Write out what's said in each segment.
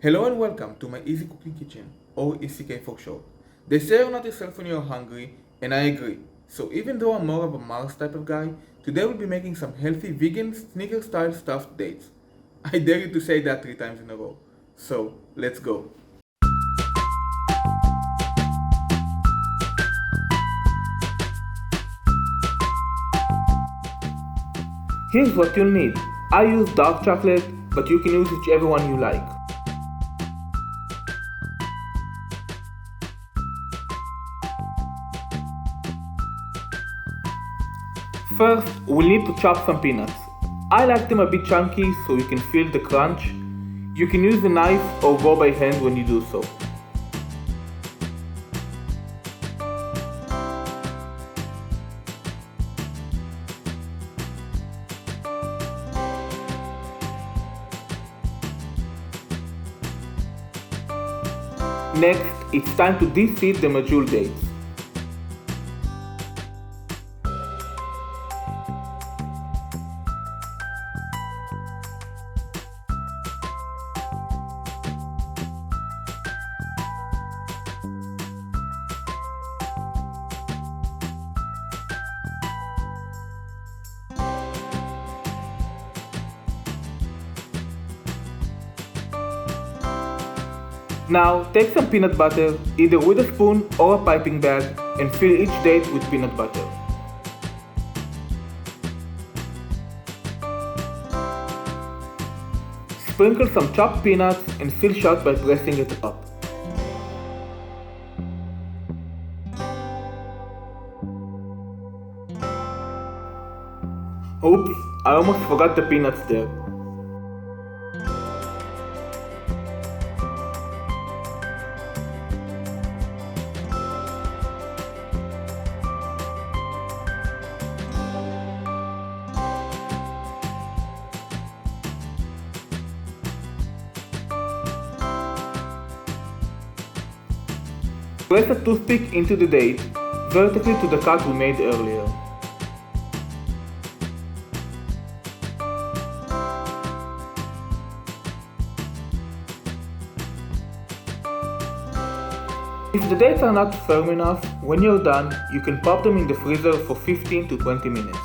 Hello and welcome to my Easy Cooking Kitchen, or ECK for short. They say you're not yourself when you're hungry, and I agree. So even though I'm more of a Mars type of guy, today we'll be making some healthy vegan Snickers style stuffed dates. I dare you to say that 3 times in a row. So let's go. Here's what you'll need. I use dark chocolate, but you can use whichever one you like. First, we'll need to chop some peanuts. I like them a bit chunky so you can feel the crunch. You can use a knife or go by hand when you do so. Next, it's time to de-seed the mature dates. Now, take some peanut butter, either with a spoon or a piping bag, and fill each date with peanut butter. Sprinkle some chopped peanuts and seal shut by pressing it up. Oops, I almost forgot the peanuts there. Press a toothpick into the date, vertically to the cut we made earlier. If the dates are not firm enough, when you're done, you can pop them in the freezer for 15 to 20 minutes.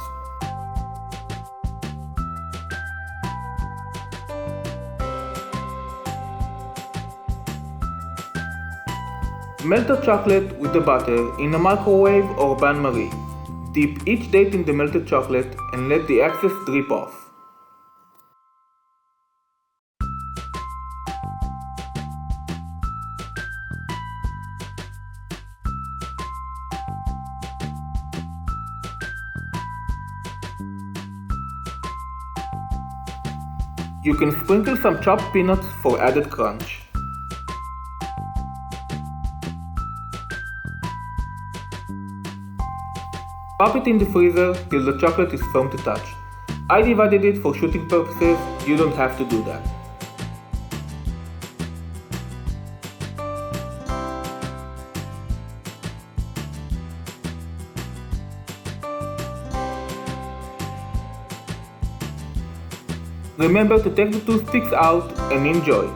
Melt the chocolate with the butter in a microwave or bain-marie. Dip each date in the melted chocolate and let the excess drip off. You can sprinkle some chopped peanuts for added crunch. Pop it in the freezer till the chocolate is firm to touch. I divided it for shooting purposes, you don't have to do that. Remember to take the toothpicks out and enjoy.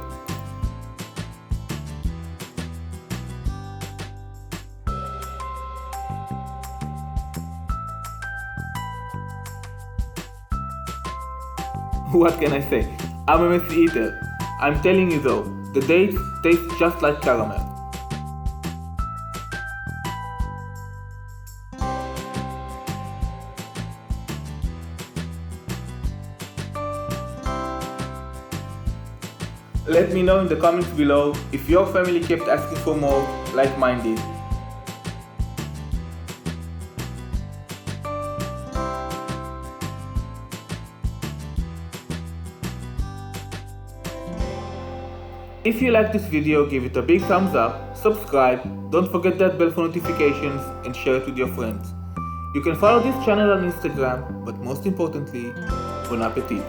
What can I say? I'm a messy eater. I'm telling you though, the dates taste just like caramel. Let me know in the comments below if your family kept asking for more like mine did. If you like this video, give it a big thumbs up, subscribe, don't forget that bell for notifications, and share it with your friends. You can follow this channel on Instagram, but most importantly, bon appetit!